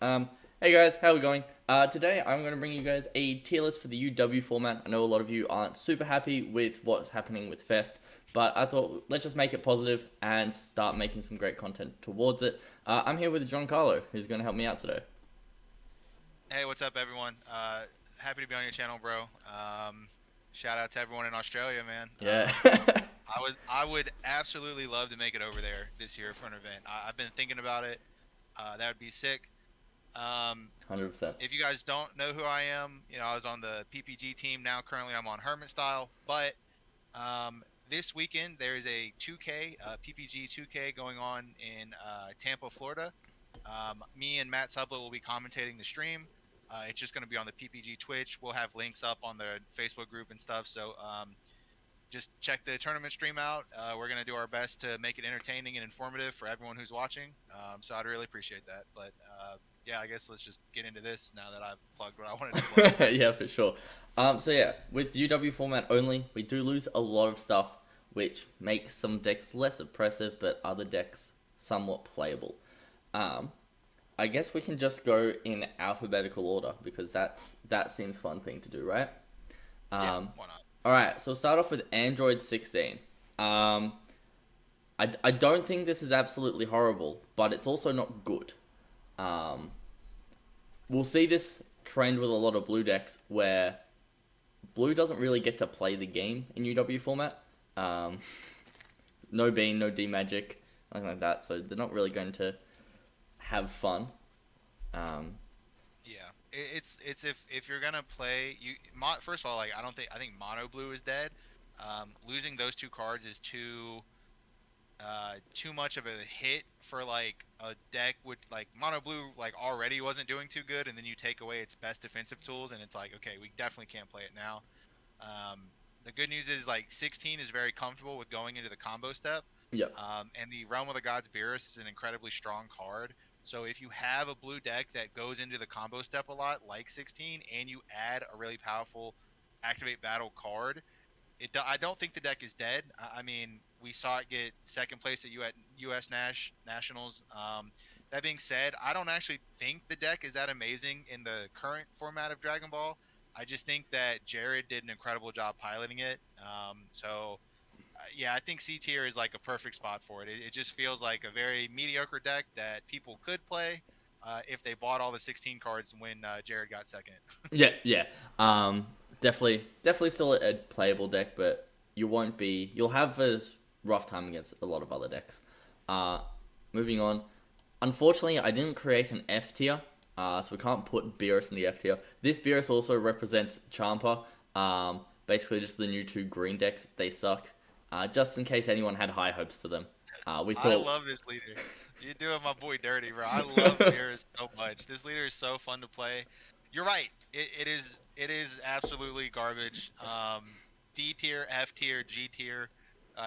Hey guys, how are we going? Today I'm going to bring you guys a tier list for the UW format. I know a lot of you aren't super happy with what's happening with Fest, but I thought let's just make it positive and start making some great content towards it. I'm here with Giancarlo, who's going to help me out today. Hey, what's up, everyone? Happy to be on your channel, bro. Shout out to everyone in Australia, man. Yeah, I would absolutely love to make it over there this year for an event. I've been thinking about it. That would be sick. Um, 100%. if you guys don't know who I am, I was on the PPG team. Now, currently, I'm on Hermit Style. But this weekend, there is a 2K, PPG 2K going on in Tampa, Florida. Me and Matt Sublett will be commentating the stream. It's just going to be on the PPG Twitch. We'll have links up on the Facebook group and stuff. So just check the tournament stream out. We're going to do our best to make it entertaining and informative for everyone who's watching. So I'd really appreciate that. But yeah, I guess let's just get into this now that I've plugged what I wanted to plug. Yeah, for sure. So yeah, with UW format only, we do lose a lot of stuff, which makes some decks less impressive, but other decks somewhat playable. Um, I guess we can just go in alphabetical order because that seems fun thing to do, right? Yeah, Um, why not? all right, so start off with Android 16. Um, I don't think this is absolutely horrible, but it's also not good. Um, we'll see this trend with a lot of blue decks where blue doesn't really get to play the game in UW format. Um, no Bean, no D Magic, nothing like that, so they're not really going to have fun. Um, Yeah, it's if you're gonna play first of all, like I think mono blue is dead. Losing those two cards is too much of a hit for like a deck with like mono blue like already wasn't doing too good, and then you take away its best defensive tools, and it's like, okay, we definitely can't play it now. Um, the good news is like 16 is very comfortable with going into the combo step, yeah, and the Realm of the Gods Beerus is an incredibly strong card. So if you have a blue deck that goes into the combo step a lot, like 16, and you add a really powerful activate battle card, I don't think the deck is dead. I mean, we saw it get second place at US Nationals. That being said, I don't actually think the deck is that amazing in the current format of Dragon Ball. I just think that Jared did an incredible job piloting it. Yeah, I think C tier is like a perfect spot for it. It just feels like a very mediocre deck that people could play if they bought all the 16 cards when Jared got second. yeah. Definitely still a playable deck, but you'll have a rough time against a lot of other decks. Uh, moving on. Unfortunately, I didn't create an F tier, so we can't put Beerus in the F tier. This Beerus also represents Champa. Basically, just the new two green decks. They suck. Just in case anyone had high hopes for them. We I thought. love this leader. You're doing my boy dirty, bro. I love Beerus so much. This leader is so fun to play. You're right. It is absolutely garbage. D tier, F tier, G tier.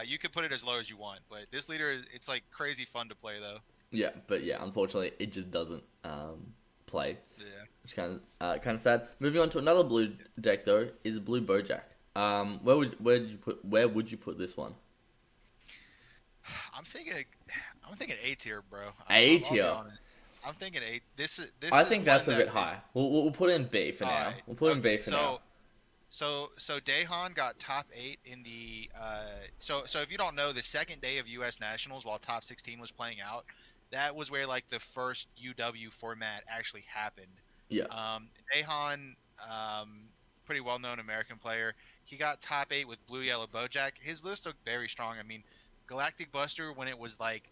You can put it as low as you want, but this leader is it's like crazy fun to play though. Yeah, but yeah, unfortunately, it just doesn't play, Yeah. which kind of sad. Moving on to another blue deck though is Blue Bojack. Where would you put this one? I'm thinking I'm thinking A tier, bro. A I'll be tier. honest. I'm thinking A. This I is think that's one a that bit high. We'll put in B for all now. right. We'll put in B Okay. for now. So Daehan got top eight in the so if you don't know, the second day of U.S. Nationals while top 16 was playing out, that was where like the first UW format actually happened. Yeah, Daehan, pretty well known American player, he got top eight with Blue Yellow Bojack. His list looked very strong. I mean, Galactic Buster when it was like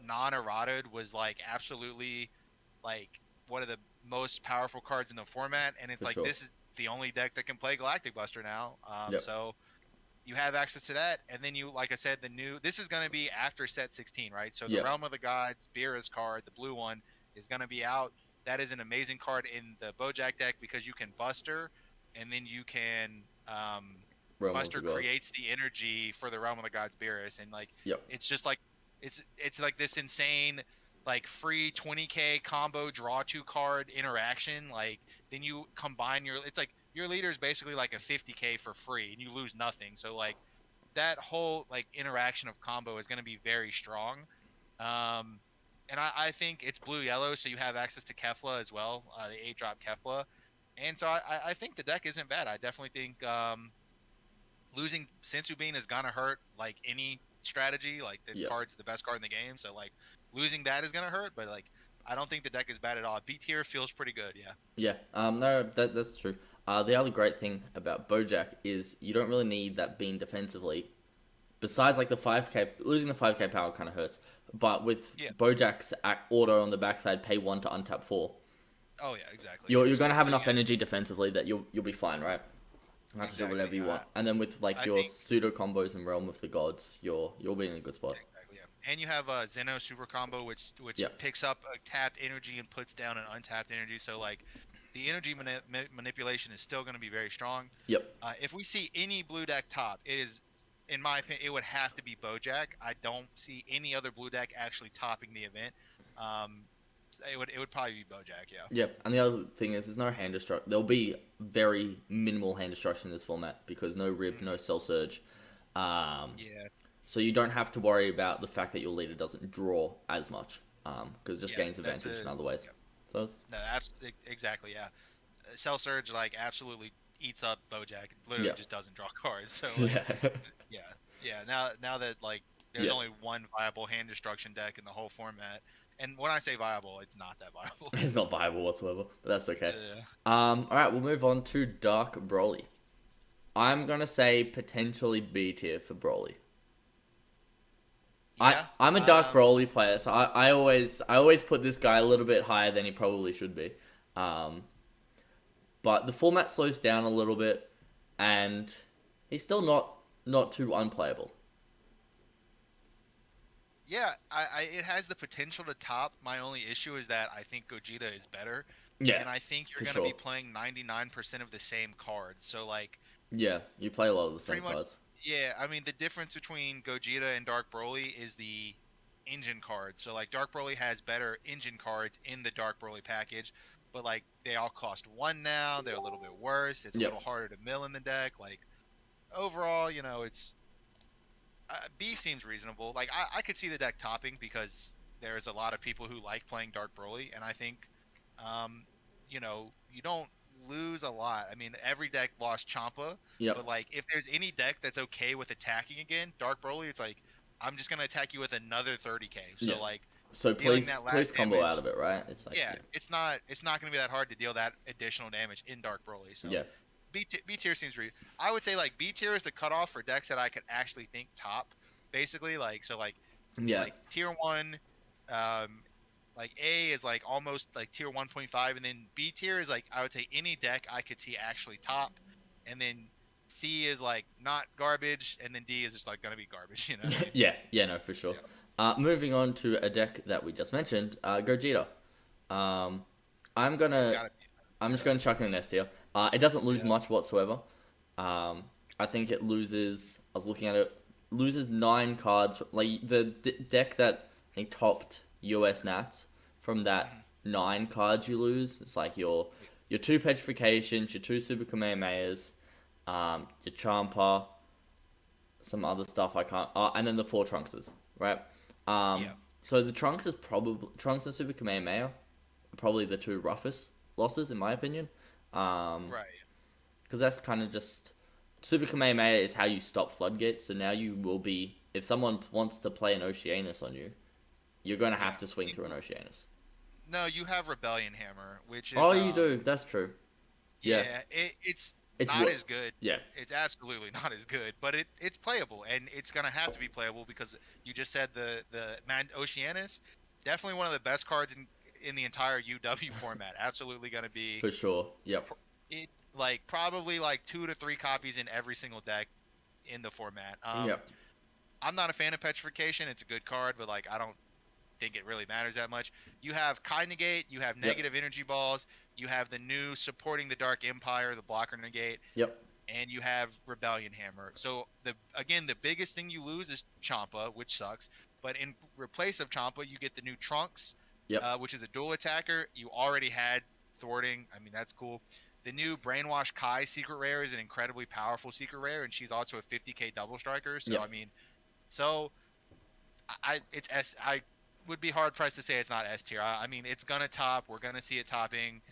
non-errated was like absolutely like one of the most powerful cards in the format, and it's for like sure. this is the only deck that can play Galactic Buster now. Yep. So you have access to that, and then you, like I said, the new. This is going to be after set 16, right? So the Yep. Realm of the Gods Beerus card, the blue one, is going to be out. That is an amazing card in the Bojack deck because you can Buster, and then you can Realm of the Buster Gods. creates the energy for the Realm of the Gods Beerus, and like Yep. it's just like it's like this insane like free 20k combo draw two card interaction. Like then you combine your it's like your leader is basically like a 50k for free and you lose nothing. So like that whole like interaction of combo is going to be very strong. Um, and I think it's blue yellow, so you have access to Kefla as well, the 8 drop Kefla, and so I think the deck isn't bad. I definitely think losing Sensu Bean is gonna hurt like any strategy. Like the Yep. card's the best card in the game, so like losing that is gonna hurt. But like I don't think the deck is bad at all. B tier feels pretty good. Yeah. Yeah. No, that's true. The other great thing about Bojack is you don't really need that beam defensively. Besides, like the 5k, losing the 5k power kind of hurts. But with Yeah. Bojack's auto on the backside, pay 1 to untap 4, Oh yeah, exactly. you're Yeah. you're So gonna have so enough yeah, energy defensively that you'll be fine, right? You have to do exactly. whatever you want. And then with like I your think pseudo combos and Realm of the Gods, you'll be in a good spot. exactly. Yeah. And you have a Zeno super combo, which Yeah. picks up a tapped energy and puts down an untapped energy. So like the energy manipulation is still going to be very strong. Yep. If we see any blue deck top, it is, in my opinion, it would have to be Bojack. I don't see any other blue deck actually topping the event. Um, it would probably be Bojack. Yeah. Yep. And the other thing is, there's no hand destruct. There'll be very minimal hand destruction in this format because no rip, no Mhm. cell surge. Um, Yeah. so you don't have to worry about the fact that your leader doesn't draw as much. Because it just Yeah. gains That's advantage in a. other ways. Yeah. So No, exactly. Yeah. Cell Surge like absolutely eats up Bojack. It literally yeah. just doesn't draw cards. So like, Yeah. yeah, yeah. Now that like there's Yeah. only one viable hand destruction deck in the whole format, and when I say viable, it's not that viable. It's not viable whatsoever, but that's okay. Yeah. All right, we'll move on to Dark Broly. I'm gonna say potentially B tier for Broly. Yeah. I'm a Dark Broly player, so I always put this guy a little bit higher than he probably should be. Um, but the format slows down a little bit, and he's still not too unplayable. Yeah. It has the potential to top. My only issue is that I think Gogeta is better, Yeah, and I think you're for gonna be sure. playing 99% of the same cards. So like Yeah, you play a lot of the same pretty much, cards. yeah. I mean, the difference between Gogeta and Dark Broly is the engine cards. So like Dark Broly has better engine cards in the Dark Broly package, but like they all cost 1 now. They're a little bit worse. It's a little Yep. harder to mill in the deck. Like overall, it's B seems reasonable. Like I could see the deck topping because there's a lot of people who like playing Dark Broly, and I think um, you don't lose a lot. I mean, every deck lost Champa, but Yep. like if there's any deck that's okay with attacking again, Dark Broly, it's like I'm just gonna attack you with another 30k. Yeah. So like So dealing please that please last combo out damage, of it, right? It's like yeah, yeah. it's not gonna be that hard to deal that additional damage in Dark Broly. So Yeah. B tier seems I would say like B tier is the cutoff for decks that I could actually think top. Basically, like so Yeah. like tier one, um, like A is like almost like tier 1.5, and then B tier is like I would say any deck I could see actually top, and then C is like not garbage, and then D is just like gonna be garbage. You know what I mean? Yeah, yeah, no, for sure. Yeah. Moving on to a deck that we just mentioned, Gogeta. Um, I'm That's gonna, gotta be. I'm just Yeah. gonna chuck in an S tier. It doesn't lose Yeah. much whatsoever. I think it loses. I was looking at it. Loses 9 cards. Like the deck that I think topped US Nats from that Mhm. 9 cards you lose. It's like your 2 petrifications, your 2 super Kamehamehas, your Champa, some other stuff I can't. And then the 4 Trunkses, right? Yeah. So the Trunks is probably Trunks and Super Kamehameha, are probably the 2 roughest losses in my opinion. Right. Because that's kind of just Super Kamehameha is how you stop floodgates. So now you will be if someone wants to play an Oceanus on you, you're gonna have Yeah. to swing through an Oceanus. No, you have Rebellion Hammer, which is Oh, you do. That's true. Yeah, yeah, it's it's not what. as good. Yeah, It's absolutely not as good, but it's playable, and it's gonna have to be playable because you just said the Man Oceanus, definitely one of the best cards in the entire UW format. Absolutely gonna be for sure. Yep. it like probably like 2 to 3 copies in every single deck in the format. Yep. I'm not a fan of Petrification. It's a good card, but like I don't think it really matters that much. You have Kai Negate, you have Yep. negative energy balls, you have the new supporting the Dark Empire, the blocker negate, Yep. and you have Rebellion Hammer. So the biggest thing you lose is Champa, which sucks. But in replace of Champa, you get the new Trunks, Yep. which is a dual attacker. You already had thwarting. I mean that's cool. The new Brainwash Kai secret rare is an incredibly powerful secret rare, and she's also a 50k double striker. So Yep. I mean, so I it's S I would be hard pressed to say it's not S tier. I mean, it's gonna top. We're gonna see it topping.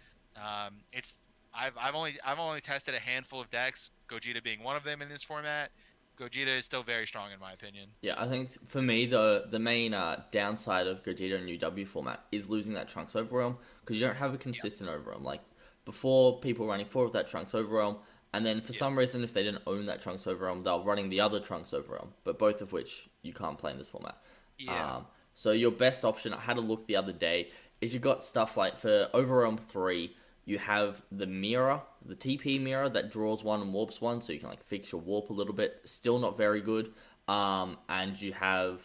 It's I've only tested a handful of decks, Gogeta being one of them in this format. Gogeta is still very strong in my opinion. Yeah, I think for me the main downside of Gogeta and UW format is losing that Trunks Overwhelm because you don't have a Yeah, consistent Overwhelm. Like before, people were running four of that Trunks Overwhelm, and then for yeah, some reason, if they didn't own that Trunks Overwhelm, they were running the other Trunks Overwhelm, but both of which you can't play in this format. yeah. Um, so your best option, I had a look the other day, is you got stuff like for Overwhelm 3, you have the mirror, the TP mirror that draws one and warps one, so you can like fix your warp a little bit. Still not very good. And you have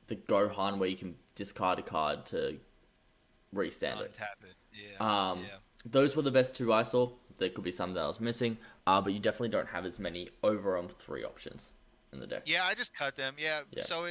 the Gohan where you can discard a card to restand it. Untap it. Yeah, Um, yeah. those were the best two I saw. There could be some that I was missing, but you definitely don't have as many Overwhelm 3 options in the deck. Yeah, I just cut them. Yeah, Yeah, so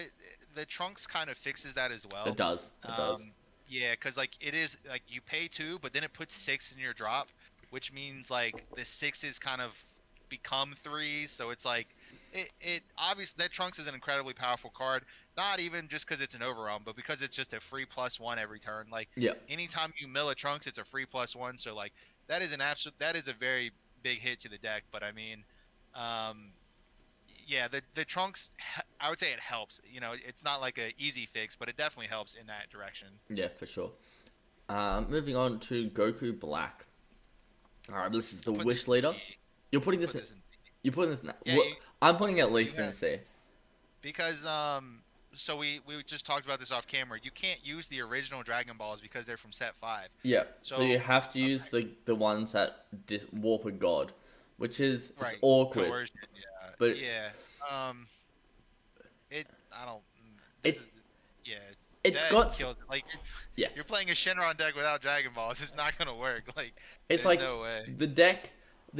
the Trunks kind of fixes that as it well. does. It does. Yeah, because like it is like you pay two, but then it puts six in your drop, which means like the sixes kind of become threes. So it's like it obviously that Trunks is an incredibly powerful card. Not even just because it's an overwhelm, but because it's just a free +1 every turn. Like Yeah. anytime you mill a Trunks, it's a free +1. So like that is a very big hit to the deck. But I mean, um, yeah, the Trunks, I would say it helps. You know, it's not like a easy fix, but it definitely helps in that direction. Yeah, for sure. Moving on to Goku Black. All right, this is the Put this wish in leader. D. You're putting this Put in. this in D. You're putting this in. Yeah, I'm putting at you least in have C. because so we just talked about this off camera. You can't use the original Dragon Balls because they're from set 5. Yeah. So you So have to use the ones that warp a god, which is it's right, awkward, coercion. Yeah, but yeah. Um, it I don't. This it is yeah. it's That got kills it. Like yeah. you're playing a Shenron deck without Dragon Balls. It's not gonna work. Like It's there's like no way. the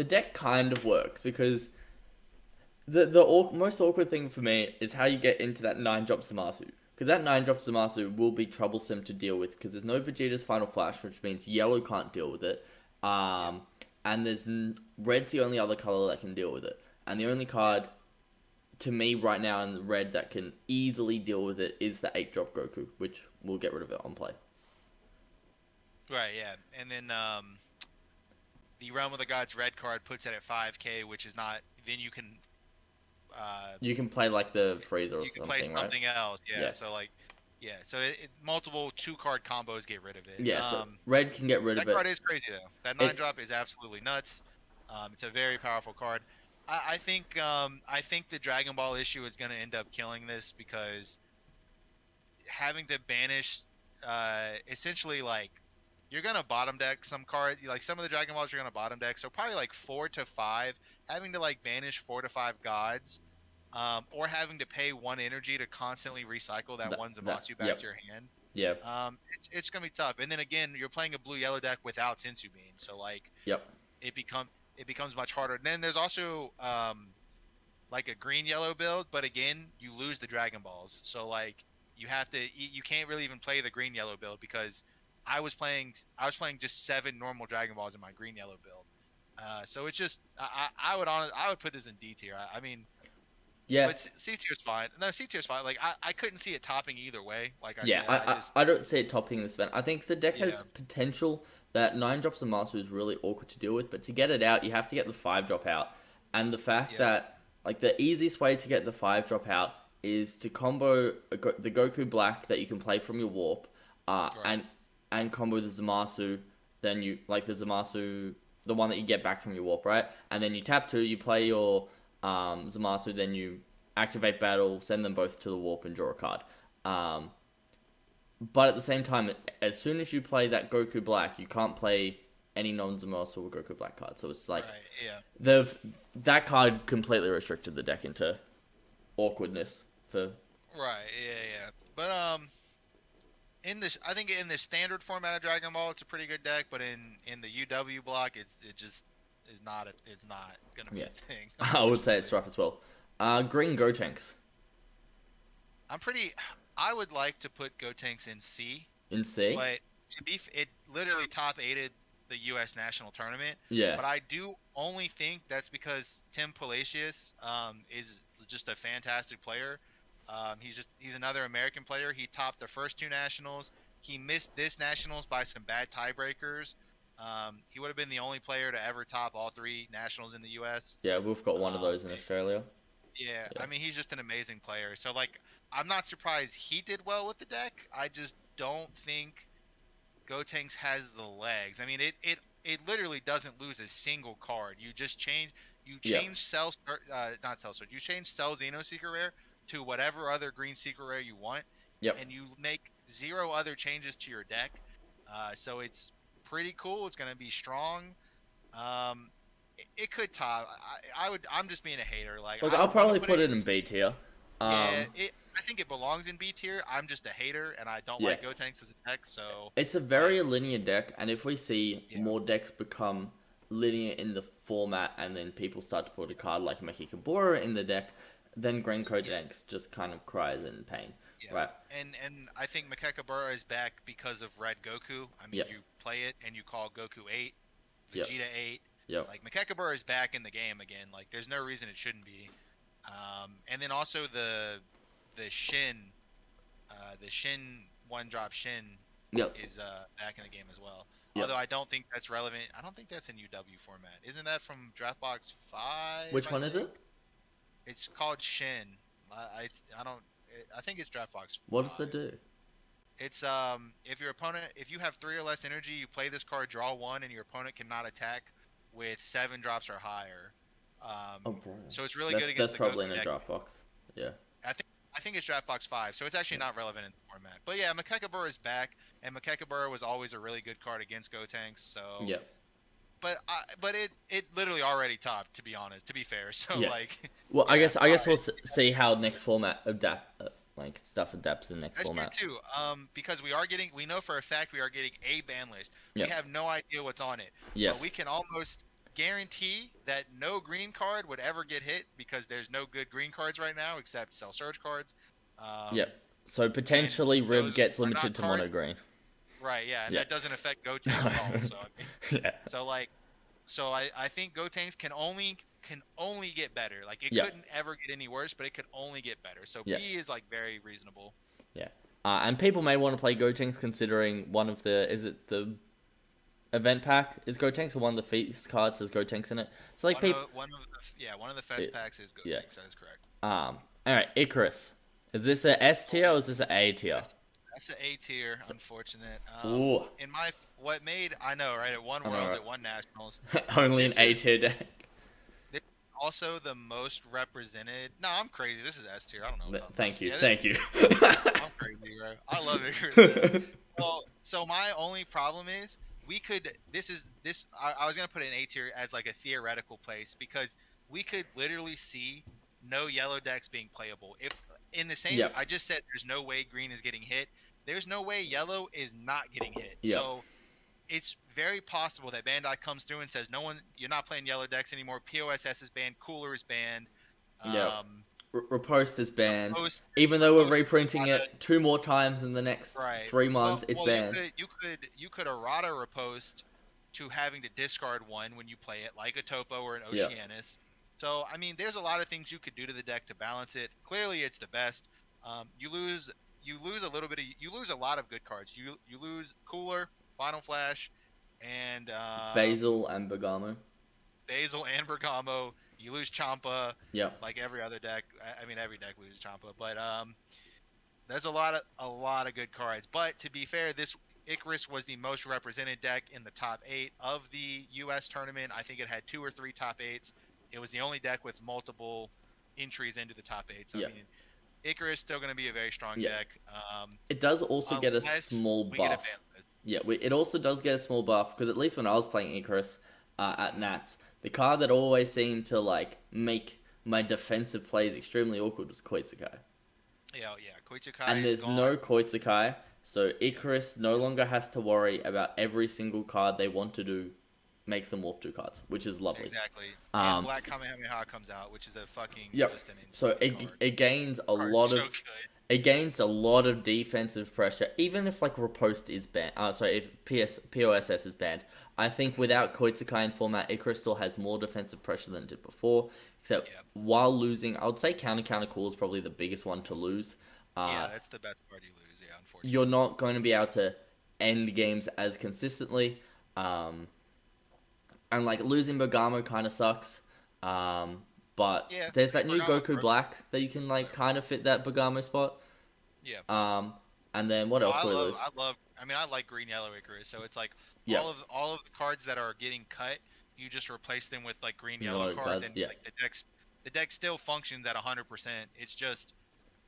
deck kind of works because most awkward thing for me is how you get into that 9-drop Zamasu. Because that 9-drop Zamasu will be troublesome to deal with because there's no Vegeta's Final Flash, which means yellow can't deal with it. Yeah. And red's the only other color that can deal with it. And the only card to me right now in red that can easily deal with it is the 8-drop Goku, which will get rid of it on play. Right, yeah. And then the Realm of the Gods red card puts it at 5k, which is not then You can play like the Freezer or you can play something, right? something else. Yeah, Yeah. so like yeah, so multiple 2-card combos get rid of it. Yeah, so red can get rid That of card it. is crazy though. That It 9-drop is absolutely nuts. It's a very powerful card. I think the Dragon Ball issue is going to end up killing this because having to banish essentially like you're gonna bottom deck some cards like some of the Dragon Balls you're gonna bottom deck, so probably like 4 to 5, having to like banish 4 to 5 gods, or having to pay 1 energy to constantly recycle that one Zamasu back yep. to your hand. Yeah. It's gonna be tough. And then again, you're playing a blue yellow deck without Sensu Bean, so like Yep. it becomes much harder. And then there's also like a green yellow build, but again, you lose the Dragon Balls, so like you can't really even play the green yellow build because I was playing just 7 normal Dragon Balls in my green yellow build. So it's just I would put this in D tier. I mean, Yeah. but C tier's fine. No, C tier's fine. Like I couldn't see it topping either way. Like I Yeah, said, I don't see it topping this event. I think the deck yeah, has potential. That 9-drops of Master is really awkward to deal with, but to get it out, you have to get the 5-drop out. And the fact yeah, that, like, the easiest way to get the 5-drop out is to combo the Goku Black that you can play from your Warp, right, and combo the Zamasu, then you, like, the Zamasu, the one that you get back from your Warp, right? And then you tap 2, you play your Zamasu, then you activate battle, send them both to the Warp, and draw a card. But at the same time, as soon as you play that Goku Black, you can't play any non-Zamasu or Goku Black card. So it's like right, yeah, that card completely restricted the deck into awkwardness for right, yeah. But I think in the standard format of Dragon Ball, it's a pretty good deck. But in the UW block, it just it's not gonna be yeah. a thing. I would say it's rough as well. Green Gotenks I would like to put Gotenks in C, in C. but it literally top aided the U.S. national tournament. Yeah, But I do only think that's because Tim Palacios is just a fantastic player. He's another American player. He topped the first two nationals. He missed this nationals by some bad tiebreakers. He would have been the only player to ever top all three nationals in the U.S. Yeah, we've got one of Um, those in Australia. yeah, Yeah. I mean he's just an amazing player. So like I'm not surprised he did well with the deck. I just don't think Gotenks has the legs. I mean it literally doesn't lose a single card. You Yep. change Cell not Cell Sword. You change Cell Xeno Secret Rare to whatever other green secret rare you want, Yep. and you make zero other changes to your deck. So it's pretty cool. It's gonna be strong. It could top. I'm just being a hater. Like Look, I I'll want to probably put put it it in in B C. tier. Yeah, Um, I think it belongs in B tier. I'm just a hater, and I don't yeah. like Gotenks as a deck. So, It's a like, very linear deck, and if we see yeah, more decks become linear in the format, and then people start to put a card like Meki Kabura in the deck, then Green Code yeah, decks just kind of cries in pain, yeah. right? And I think Makekabura is back because of Red Goku. I mean, Yep, you play it and you call Goku 8, yep, Vegeta 8. yep, Like Makekabura is back in the game again. Like, there's no reason it shouldn't be. And then also the Shin, the Shin one drop Shin yep, is back in the game as well. yep. Although I don't think that's relevant. I don't think that's in UW format. Isn't that from Draftbox 5? Which I one is think it? it's called Shin. I don't. I think it's Draftbox What does 5. it do? It's if you have 3 or less energy, you play this card, draw 1, and your opponent cannot attack with 7 drops or higher. Oh, Um, bro. so it's really good That's against the probably in Goku a deck. draft box. Yeah, I think it's Draftbox 5, so it's actually yeah, not relevant in the format. But yeah, Makekabura is back, and Makekabura was always a really good card against Gotenks. So, yep, but it literally already topped, to be honest. To be fair, so yeah. like, Well, yeah, I guess we'll see how next format adapt, like stuff adapts in next that's true format. too. Because we know for a fact we are getting a ban list. We Yep. have no idea what's on it, but we Yes. can almost guarantee that no green card would ever get hit because there's no good green cards right now except Cell Surge cards. Um, Yep. So and potentially Rib those gets are not limited to mono cards, green. right? Yeah, and Yeah. that doesn't affect Gotenks at all. So I mean, Yeah. so like, I think Gotenks can only get better. Like it Yeah. couldn't ever get any worse, but it could only get better. So Yeah. B is like very reasonable. Yeah. And people may want to play Gotenks considering one of the is it the event pack is Gotenks or one of the feast cards has Gotenks in it. So like people. One of the fest packs is Yeah. Gotenks. That is correct. All right. Icarus. Is this a S tier or is this a A tier? That's an A tier. Unfortunate. Ooh. In my what made I know right at one I know, Worlds right? at one Nationals. Only an This A is tier deck. this is also the most represented. No, I'm crazy. This is S tier. I don't know what I'm talking Thank about. you. Yeah, Thank you. I'm crazy, bro. I love Icarus. Well, so my only problem is we could. This is this. I was gonna put an A tier as like a theoretical place because we could literally see no yellow decks being playable. If in the same, Yep. I just said there's no way green is getting hit. There's no way yellow is not getting hit. Yep. So it's very possible that Bandai comes through and says, "No one, you're not playing yellow decks anymore. POSS is banned. Cooler is banned. Yep. Um, Repost is banned. Post, Even though we're Post is reprinting errata, it 2 more times in the next right? 3 months, it's Well, banned. you could errata repost to having to discard one when you play it, like a Topo or an Yeah. Oceanus. So I mean, there's a lot of things you could do to the deck to balance it. Clearly, it's the best. You lose a little bit of you lose a lot of good cards. You lose Cooler, Final Flash, and Basil and Bergamo. Basil and Bergamo. You lose Champa, Yeah. like every other deck. I mean, every deck loses Champa, but there's a lot of good cards. But to be fair, this Icarus was the most represented deck in the top 8 of the U.S. tournament. I think it had 2 or 3 top 8s. It was the only deck with multiple entries into the top 8. So Yeah. I mean, Icarus still going to be a very strong Yeah. deck. It does also get a Unless small we get a buff. ban list. Yeah, it also does get a small buff because at least when I was playing Icarus at Nats, the card that always seemed to like make my defensive plays extremely awkward was Koitsukai. Yeah, Koichikai And is there's gone. no Koitsukai, so Icarus no longer has to worry about every single card they want to do makes them warp 2 cards, which is lovely. Exactly. Um, And Black Kamehameha comes out, which is a fucking Yep. just an So insane card. it gains a Card's lot so of good. it gains a lot of defensive pressure, even if like Riposte is banned. Sorry, if POSS is banned. I think without Koitsukai in format, Icarus still has more defensive pressure than it did before. Except Yeah. while losing, I would say counter cool is probably the biggest one to lose. Yeah, Uh, that's the best part you lose. Yeah, you're unfortunately. not going to be able to end games as consistently. Um, and like losing Bergamo kind of sucks. Um, but Yeah, there's I mean that new Bergamo's Goku personal, Black that you can like whatever. kind of fit that Bergamo spot. Yeah. Um, and then what No, else do we lose? I mean, I like green yellow Icarus. So it's like Yeah, all of the cards that are getting cut, you just replace them with like green yellow reloaded cards, cards. and Yeah, like the deck still functions at 100%. It's just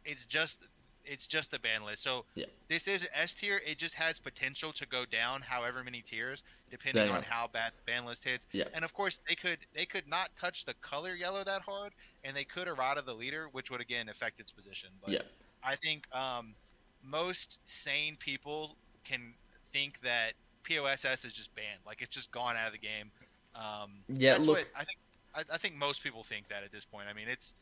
it's just a ban list. So yeah. this is S tier. It just has potential to go down however many tiers depending Depending on on how bad the ban list hits. yeah, And of course they could not touch the color yellow that hard, and they could errata the leader, which would again affect its position. But yeah, I think most sane people can think that POSS is just banned, like it's just gone out of the game. yeah. That's what Look, I think. I think most people think that at this point. I mean, it's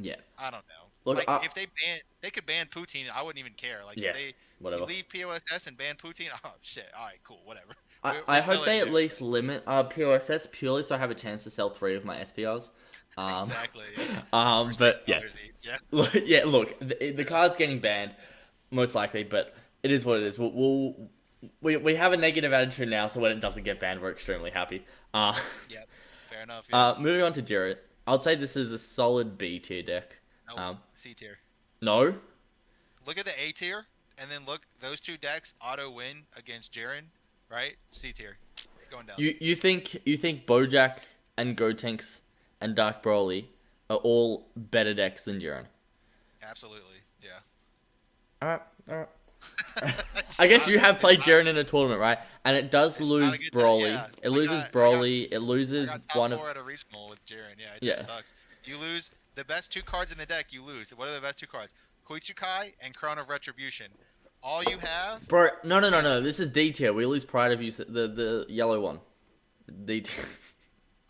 yeah. I don't know. Look, Like if they could ban Poutine, I wouldn't even care. Like if yeah, they whatever. leave POSS and ban Poutine, oh shit, all right, cool, whatever. I We're hope still in they at there. least limit POSS purely so I have a chance to sell 3 of my SPRs. Um, Exactly, yeah. For six but yeah, dollars each, yeah. yeah. Look, the card's getting banned, most likely, but it is what it is. We have a negative attitude now, so when it doesn't get banned, we're extremely happy. Uh, Yep. Fair enough. Yeah. moving on to Jarrett, I'd say this is a solid B tier deck. Nope. Um, C tier. no, Look at the A tier, and then look those two decks auto win against Jaren, right? C tier, going down. you think Bojack and Gotenks and Dark Broly are all better decks than Jiren? Absolutely. Yeah. All right, all right. it's I guess not. you have It's played not. Jiren in a tournament, right? And it does It's not a lose good deck. Broly. Yeah. It loses I got Broly. It loses top one of four at a regional with Jiren. Yeah, it just yeah, sucks. You lose the best two cards in the deck. You lose. What are the best two cards? Koitsukai and Crown of Retribution. All you have bro. No, no, no, against. no. This is D tier. We lose Pride of Use the yellow one. D tier.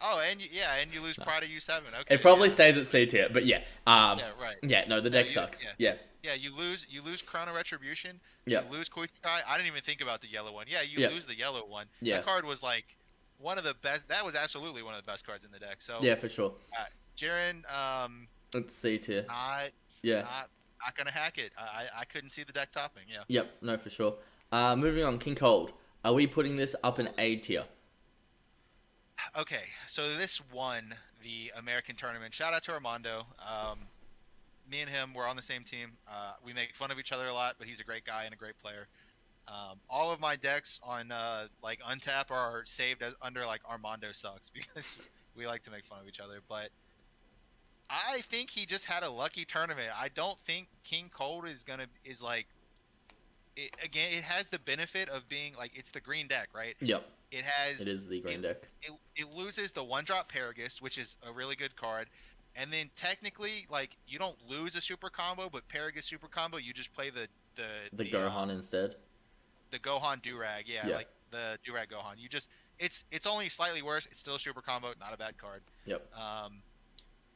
Oh, and yeah, and you lose No. Pride of U7. It Okay, probably yeah, stays at C tier, but yeah. yeah, right. Yeah. No, the No, deck sucks. yeah, Yeah. yeah. You lose Crown of Retribution. Yeah. You lose Koitsukai. I didn't even think about the yellow one. Yeah, you Yeah. lose the yellow one. Yeah. That card was like one of the best. That was absolutely one of the best cards in the deck. So, Yeah, for sure. Jiren, It's C tier. not Yeah. not gonna hack it. I couldn't see the deck topping. Yeah. Yep. No, for sure. Moving on. King Cold. Are we putting this up in A tier? Okay, so this won the American tournament. Shout out to Armando. Me and him were on the same team. We make fun of each other a lot, but he's a great guy and a great player. All of my decks on like Untap are saved as under like Armando sucks because we like to make fun of each other. But I think he just had a lucky tournament. I don't think King Cold is like again. It has the benefit of being like it's the green deck, right? Yep. It has It is the green it, deck. it loses the one drop Paragus, which is a really good card. And then technically, like you don't lose a super combo, but Paragus super combo, you just play The Gohan instead. the Gohan Durag, yeah, Yeah. like the Durag Gohan. You just it's only slightly worse. It's still a super combo, not a bad card. Yep.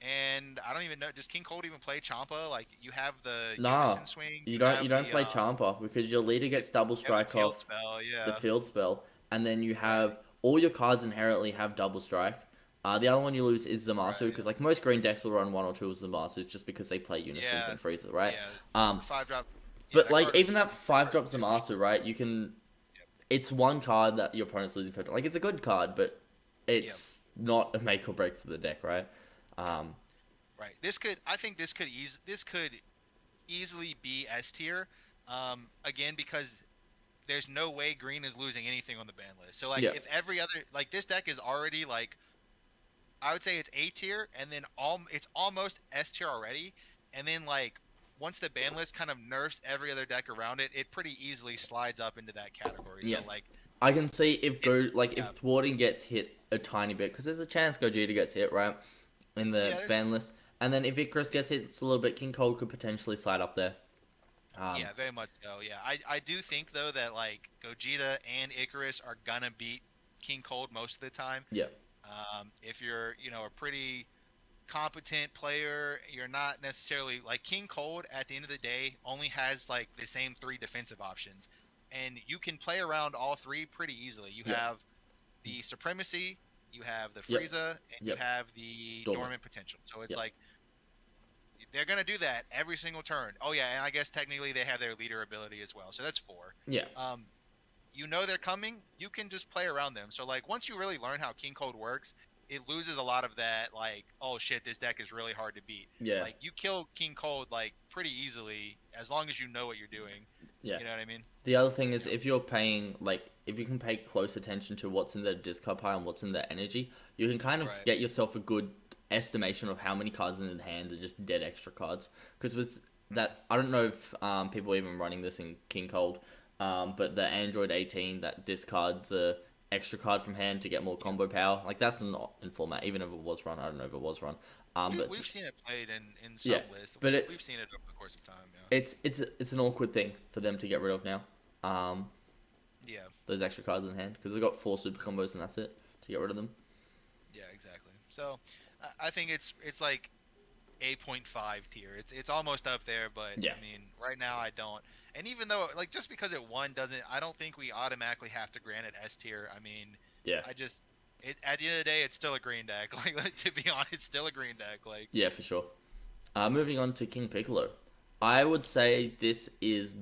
And I don't even know. Does King Cold even play Champa? Like you have the Nah. Unison Swing. You have don't the, play Champa because your leader gets double you have the strike field off spell, the yeah. field spell, and then you have Right. all your cards inherently have double strike. The other one you lose is Zamasu Right. because like most green decks will run one or two of Zamasu just because they play Unisons Yeah. and Freezer, right? Yeah. Um, 5 drop. Yeah, but that like card even is that 5-drop yeah, Zamasu, right? You can. It's one card that your opponent's losing per turn. Like it's a good card, but it's not a make or break for the deck, right? right. I think this could easily be S tier. Again because there's no way green is losing anything on the ban list. So like Yeah. if every other like this deck is already like I would say it's A tier and then it's almost S tier already and then like once the ban list kind of nerfs every other deck around it, it pretty easily slides up into that category. Yeah. So like I can see if yeah. if thwarting gets hit a tiny bit because there's a chance Gogeta gets hit right in the Yeah, ban list, and then if Icarus gets hit it's a little bit, King Cold could potentially slide up there. yeah, very much so. Yeah, I do think though that like Gogeta and Icarus are gonna beat King Cold most of the time. Yeah, If you're a pretty competent player, you're not necessarily like King Cold at the end of the day only has like the same 3 defensive options, and you can play around all 3 pretty easily. You Yeah. have the Supremacy, you have the Yep. Frieza, and you Yep. have the Dormant. Dormant Potential. So it's Yep. like they're gonna do that every single turn. Oh yeah, and I guess technically they have their leader ability as well. So that's four. Yeah. Um, you know they're coming, you can just play around them. So like once you really learn how King Cold works, it loses a lot of that like, oh shit, this deck is really hard to beat. Yeah. Like you kill King Cold like pretty easily as long as you know what you're doing. Yeah. You know what I mean? The other thing is Yeah. if you're paying if you can pay close attention to what's in the discard pile and what's in the energy, you can kind of Right. get yourself a good estimation of how many cards in the hand are just dead extra cards. Because with that, I don't know if people are even running this in King Cold, but the Android 18 that discards a extra card from hand to get more combo power, like that's not in format. Even if it was run, I don't know if it was run. But We've seen it played in some yeah, lists. but We've seen it over the course of time. it's an awkward thing for them to get rid of now. Um, Yeah. Yeah. those extra cards in hand because they've got 4 super combos and that's it to get rid of them. Yeah. Exactly. So I think it's like 8.5 tier. It's almost up there, but Yeah. I mean, right now I don't. And even though like just because it won doesn't, I don't think we automatically have to grant it S tier. I mean, Yeah. I just at the end of the day, it's still a green deck. Like to be honest, it's still a green deck. Like Yeah, for sure. Moving on to King Piccolo. I would say this is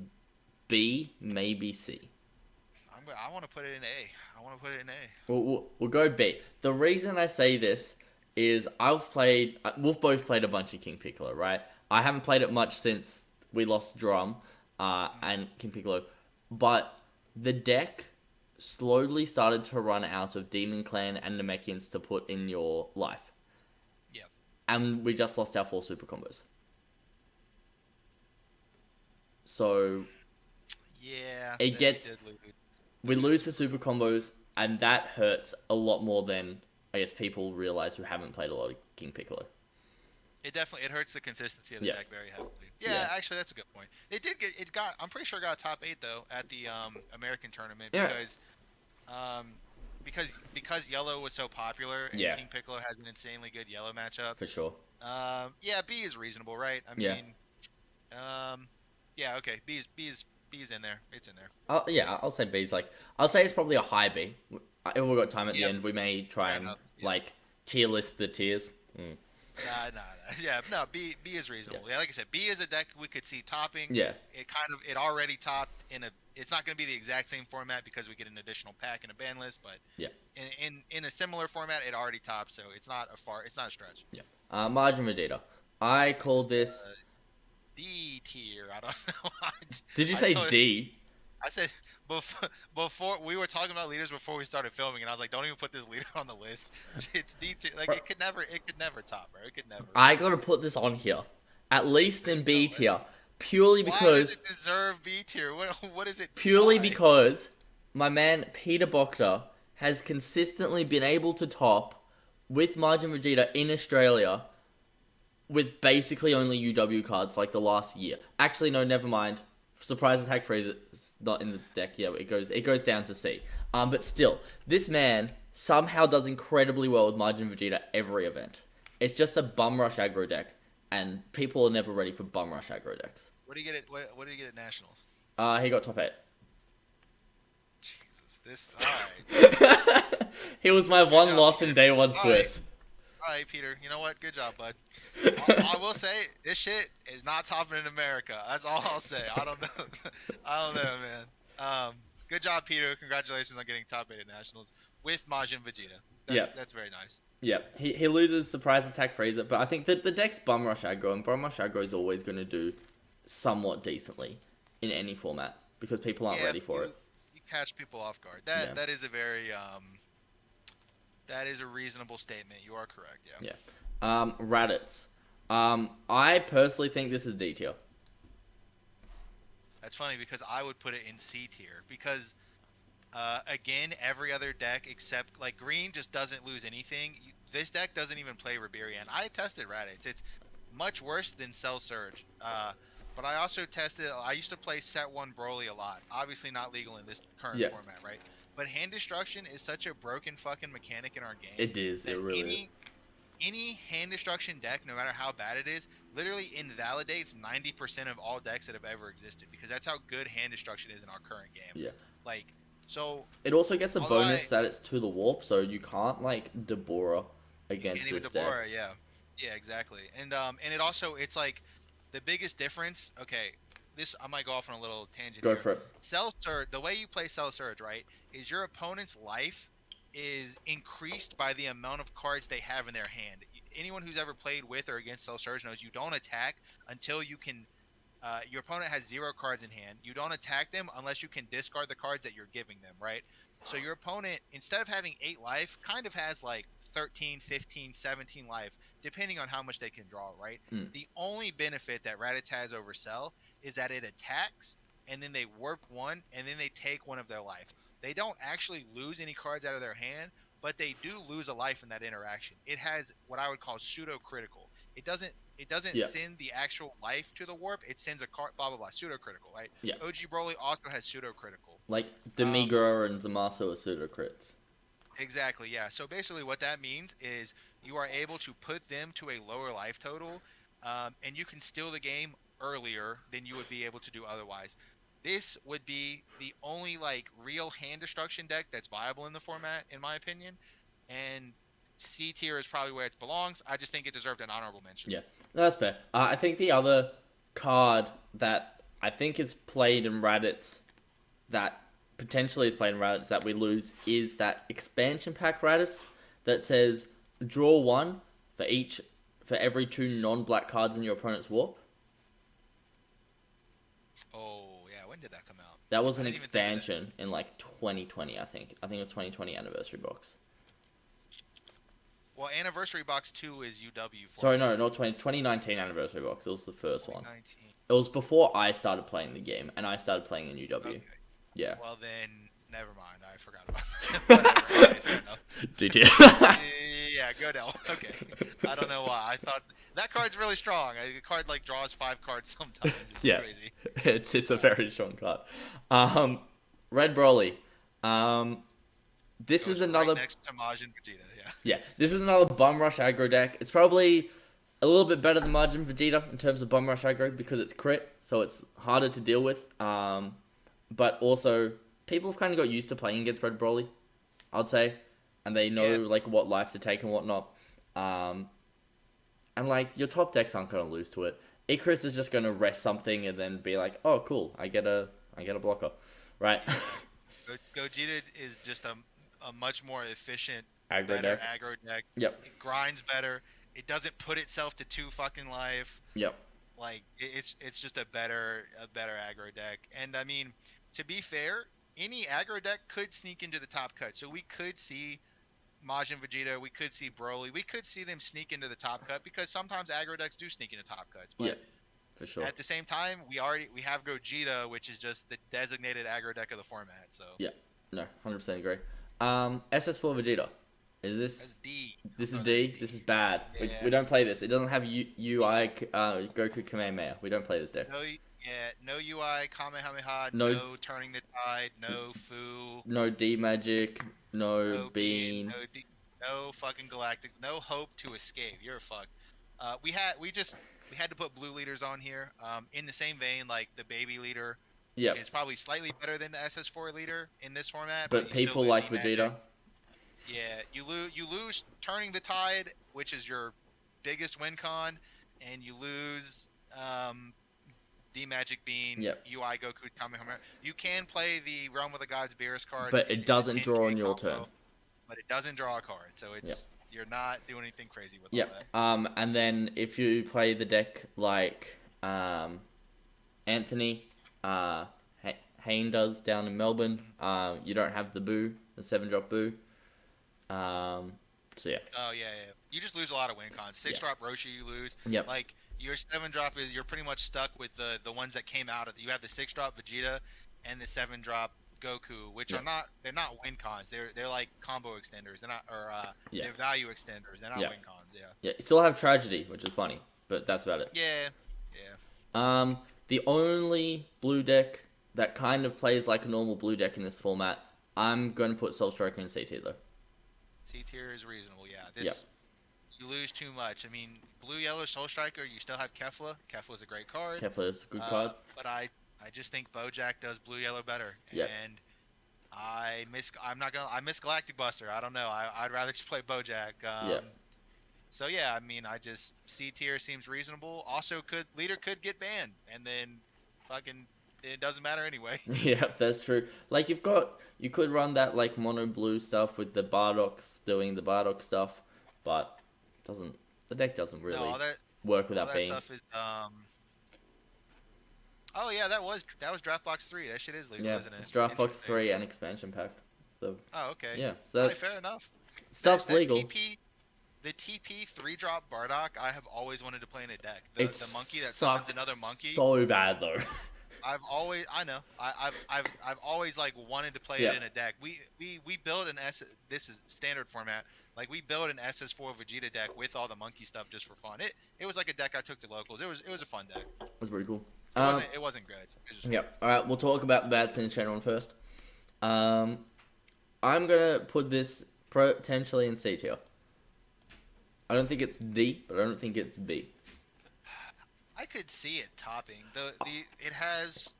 B, maybe C. I want to put it in A. I want to put it in A. We'll go B. The reason I say this is we've both played a bunch of King Piccolo, right? I haven't played it much since we lost Drum and King Piccolo, but the deck slowly started to run out of Demon Clan and Namekians to put in your life. Yep. And we just lost our 4 super combos. So Yeah. it gets did lose. we lose the super combos, and that hurts a lot more than I guess people realize who haven't played a lot of King Piccolo. It hurts the consistency of the Yeah. deck very heavily. Yeah, Yeah. actually that's a good point. I'm pretty sure it got top 8 though at the American tournament Yeah. because yellow was so popular and Yeah. King Piccolo has an insanely good yellow matchup. For sure. Yeah, B is reasonable, right? I Yeah. mean, yeah, okay. B is in there. It's in there. I'll say B's I'll say it's probably a high B. If we've got time at the Yep. end, we may try Fair and enough. Yeah. tier list the tiers. Nah. Yeah, no. B is reasonable. Yeah. Like I said, B is a deck we could see topping. Yeah. It already topped in a. It's not going to be the exact same format because we get an additional pack and a ban list, but Yeah. in a similar format, it already topped, so it's not a stretch. Yeah. Margin Vegeta. I call this. D tier. I don't know. Did you I say told- D? I said before we were talking about leaders before we started filming, and I was like, don't even put this leader on the list. It's D tier. Like it could never top, bro. It could never. I gotta put this on here, at least in There's B no way. tier, purely Why because does it deserve B tier? What is it? purely why? because my man Peter Bokta has consistently been able to top with Margin Vegeta in Australia with basically only UW cards for the last year. Actually, no, never mind. Surprise Attack Freezer is not in the deck. Yeah, it goes down to C. But still, this man somehow does incredibly well with Margin Vegeta every event. It's just a bum rush aggro deck, and people are never ready for bum rush aggro decks. What do you get at what do you get at nationals? He got top 8. Jesus, this. All right. He was my one job, loss in day one All Swiss. All right, Peter. You know what? Good job, bud. I will say this shit is not topping in America. That's all I'll say. I don't know. I don't know, man. Good job, Peter. Congratulations on getting top 8 at nationals with Majin Vegeta. That's very nice. Yeah, he loses Surprise Attack Freezer, but I think that the deck's Bum Rush aggro, and Bum Rush aggro is always going to do somewhat decently in any format because people aren't ready for it. You catch people off guard. That is a very that is a reasonable statement. You are correct. Yeah. Yeah. Raditz. I personally think this is D tier. That's funny because I would put it in C tier because again, every other deck except green just doesn't lose anything. This deck doesn't even play Riberian. I tested Raditz. It's much worse than Cell Surge. But I also tested. I used to play Set 1 Broly a lot. Obviously not legal in this current format, right? But hand destruction is such a broken fucking mechanic in our game. It is. It really is. Any hand destruction deck, no matter how bad it is, literally invalidates 90% of all decks that have ever existed because that's how good hand destruction is in our current game. Yeah. So It also gets the although bonus that it's to the warp, so you can't like Deborah you can't against even this deck. Deborah, yeah, yeah, exactly. And it also it's like the biggest difference. Okay, this I might go off on a little tangent Go here. for it. Cell Surge, the way you play Cell Surge, right, is your opponent's life is increased by the amount of cards they have in their hand. Anyone who's ever played with or against Cell Surge knows you don't attack until you can. Your opponent has 0 cards in hand. You don't attack them unless you can discard the cards that you're giving them, right? So your opponent, instead of having 8 life, kind of has like 13, 15, 17 life, depending on how much they can draw, right? Mm. The only benefit that Raditz has over Cell is that it attacks, and then they warp 1, and then they take 1 of their life. They don't actually lose any cards out of their hand, but they do lose a life in that interaction. It has what I would call pseudo critical. It doesn't Yeah. send the actual life to the warp. It sends a card, blah blah blah, pseudo critical, right? Yeah. OG Broly also has pseudo critical. Like Um, Demigra and Zamasu are pseudo crits. exactly, yeah. So basically, what that means is you are able to put them to a lower life total, and you can steal the game earlier than you would be able to do otherwise. This would be the only like real hand destruction deck that's viable in the format, in my opinion. And C tier is probably where it belongs. I just think it deserved an honorable mention. Yeah, no, that's fair. I think the other card that I think is played in Raditz that potentially is played in Raditz that we lose is that expansion pack Raditz that says draw 1 for every 2 non-black cards in your opponent's warp. Oh yeah, when did that come out? That was I an didn't even think of that. expansion in like 2020, I think. I think it was 2020 anniversary box. Well, Anniversary Box 2 is UW for Sorry, no, not 2019 anniversary box. It was the first one. 2019. It was before I started playing the game, and I started playing in UW. Okay. Yeah. Well then, never mind. I forgot about that. Whatever. Alright, fair enough. Did you? Yeah, Godel. Okay. I don't know why. I thought that card's really strong. The card like draws 5 cards sometimes. It's Yeah. crazy. It's a very strong card. Red Broly. This Goes is another. right next to Majin Vegeta. Yeah. Yeah, this is another Bum Rush aggro deck. It's probably a little bit better than Margin Vegeta in terms of Bum Rush aggro because it's crit, so it's harder to deal with. But also, people have kind of got used to playing against Red Broly, I'd say, and they know like what life to take and whatnot. And like your top decks aren't gonna lose to it. Icarus is just gonna rest something and then be like, oh cool, I get a blocker, right? Gogeta is just a much more efficient, Aggro better deck. aggro deck. Yep. It grinds better. It doesn't put itself to 2 fucking life. Yep. Like it's just a better aggro deck. And I mean, to be fair, any aggro deck could sneak into the top cut. So we could see Majin Vegeta, we could see Broly, we could see them sneak into the top cut because sometimes aggro decks do sneak into top cuts. But Yeah, for sure. at the same time, we have Gogeta, which is just the designated aggro deck of the format. So Yeah. No, 100% agree. SS4 Vegeta. Is that's this? D. This is Oh, D. that's This is bad. Yeah. We don't play this. It doesn't have UI Goku Kamehameha. We don't play this deck. No UI, Kamehameha, No- no turning the tide, no Fu, No D Magic. No no Bean. no fucking Galactic, no hope to escape. You're fucked. We had to put blue leaders on here. In the same vein, like the baby leader Yep. is probably slightly better than the SS4 leader in this format. But you still people lose like D-Magic. Vegeta. Yeah, you lose turning the tide, which is your biggest win con, and you lose D Magic Bean, Yep. UI Goku's Kamehameha. You can play the Realm of the Gods Beerus card, But it it's a doesn't draw 10K on your combo, turn. But it doesn't draw a card, so it's Yep. you're not doing anything crazy with all Yep. that. And then if you play the deck like Anthony Hayne does down in Melbourne, you don't have the Boo, the 7-drop Boo. So yeah. Oh yeah. You just lose a lot of win cons. 6-drop Roshi you lose. Yep. Like your 7-drop is you're pretty much stuck with the ones that came out of you have the 6-drop Vegeta and the 7-drop Goku, which Yep. they're not win cons. They're like combo extenders. They're not Yeah. they're value extenders. They're not Yeah. win cons. Yeah. Yeah. You still have Tragedy, which is funny, but that's about it. Yeah. Yeah. The only blue deck that kind of plays like a normal blue deck in this format, I'm going to put Soul Striker in C tier though. C tier is reasonable. Yeah. This Yep. you lose too much. I mean, blue yellow Soul Striker. You still have Kefla. Kefla's a great card. Kefla is a good card. But I just think Bojack does blue yellow better. Yep. And I miss Galactic Buster. I don't know. I'd rather just play Bojack. Yeah. So yeah, I mean, I just C tier seems reasonable. Also, could leader could get banned, and then fucking it doesn't matter anyway. Yeah, that's true. Like you could run that like mono blue stuff with the Bardock's doing the Bardock stuff, but doesn't the deck doesn't No, really work all without that being. stuff is. Oh yeah, that was Draft Box 3. That shit is legal, Yeah, isn't it? it's Draft Box Interesting. 3 and expansion pack. So Oh okay. yeah, All so right, fair enough. That stuff's that legal. TP the TP 3-drop Bardock, I have always wanted to play in a deck. It The monkey that summons sucks another monkey. so bad though. I know. I've always like wanted to play it Yeah. in a deck. We build an S. This is standard format. Like we build an SS4 Vegeta deck with all the monkey stuff just for fun. It was like a deck I took to locals. It was a fun deck. That's pretty cool. It wasn't good. It was just Yeah. fun. All right, we'll talk about the bad Sin Channel one first. Um, I'm gonna put this potentially in C tier. I don't think it's D, but I don't think it's B. I could see it topping. The it has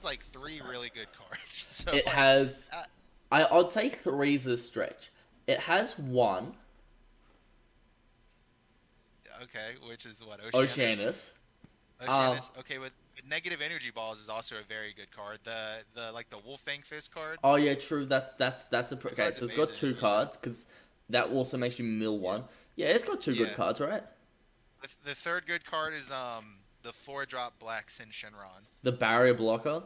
like three really good cards. So It like has, uh, I'd say three's a stretch. It has one, okay, which is what Oceanus. Oceanus. Um, Oceanus. Okay, with negative energy balls is also a very good card. The like the Wolfang Fist card. oh yeah, true. That's a That okay. card's So it's got amazing. two Yeah. cards because that also makes you mill Yeah. one. Yeah, it's got two good Yeah. cards, right? The third good card is the 4-drop Black Sin Shenron. The barrier blocker.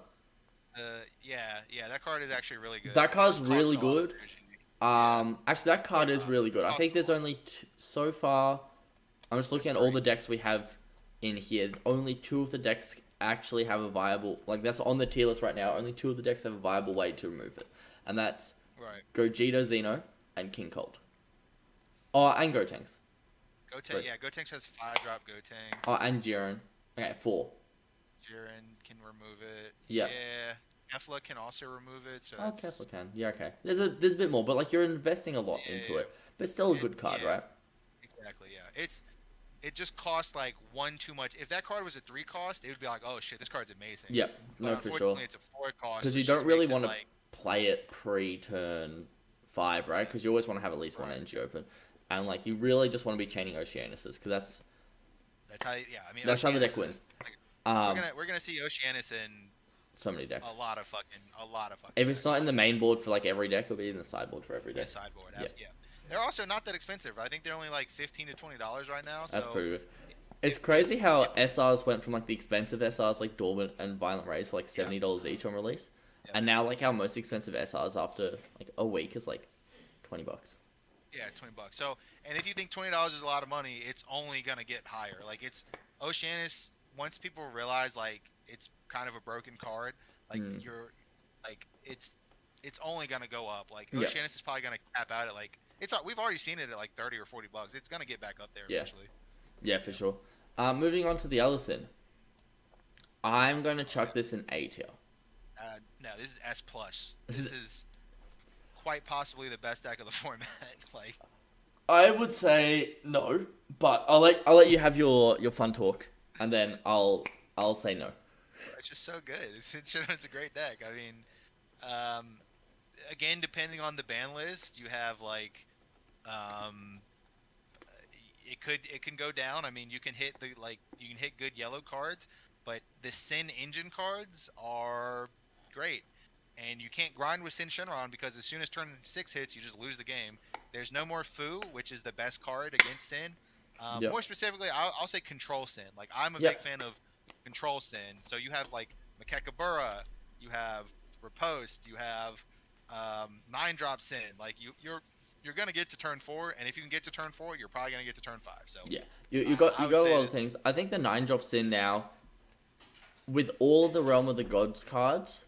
Yeah, that card is actually really good. That It card's just costs really a lot of good. energy. Yeah. Actually, that card is Uh, really good. I costs think a there's lot. only so far. I'm just looking It's at all great. the decks we have in here. Only two of the decks actually have a viable, like that's on the tier list right now. Only two of the decks have a viable way to remove it, and that's Right. Gogeta Xeno and King Cold. Oh, and Gotenks. Gotenks. Right. Yeah, Gotenks has 5-drop Oh, Gotenks. and Jiren. Okay, four. Jiren can remove it. Yeah. Yeah. Kefla can also remove it. So Oh, that's Kefla can. Yeah, okay. There's a bit more, but like you're investing a lot into yeah. it. But it's still a It good card, yeah. right? Exactly. Yeah. It just costs like one too much. If that card was a 3 cost, it would be like, oh shit, this card's amazing. Yeah, But no, for sure. unfortunately, it's a 4 cost, Because you which don't just really makes it want to like play it pre-turn 5, right? Because you always want to have at least one right. energy open. And like you really just want to be chaining Oceanuses because That's how. Yeah, I mean, that's how the Oceanus deck is wins. like, Um, we're gonna see Oceanus in so many decks. a lot of fucking If it's decks. not in Like the main board for like every deck, it'll be in the sideboard for every the deck. sideboard. Yeah, Yeah. They're also not that expensive. I think they're only like $15 to $20 right now. that's So pretty good. It's if crazy how yeah, SRs went from like the expensive SRs like Dormant and Violent Rays for like yeah, $70 each on release, yeah, and now like our most expensive SRs after like a week is like $20. yeah, $20. So, and if you think $20 is a lot of money, it's only gonna get higher. Like it's Oceanus. Once people realize like it's kind of a broken card, like Mm. you're like it's only gonna go up. Like Yeah, Oceanus is probably gonna cap out at like we've already seen it at like 30 or $40. It's gonna get back up there yeah, eventually. yeah, for sure. Moving on to the other sin. I'm gonna Okay. chuck this in A tier. No, this is S plus. This This is, is quite possibly the best deck of the format. Like I would say no, but I'll let you have your fun talk, and then I'll say no. it's just so good. It's a great deck. I mean, um, again, depending on the ban list, you have like um, it can go down. I mean, you can hit good yellow cards, but the Sin Engine cards are great. And you can't grind with Sin Shenron because as soon as turn 6 hits, you just lose the game. There's no more Fu, which is the best card against Sin. Yep. More specifically, I'll say Control Sin. Like I'm a big Yep. fan of Control Sin. So you have like Makekabura, you have Riposte, you have 9-drop Sin. Like you're gonna get to turn 4, and if you can get to turn 4, you're probably gonna get to turn 5. So Yeah, you got I you would got a say lot that of things. I think the 9 drops in now with all of the Realm of the Gods cards.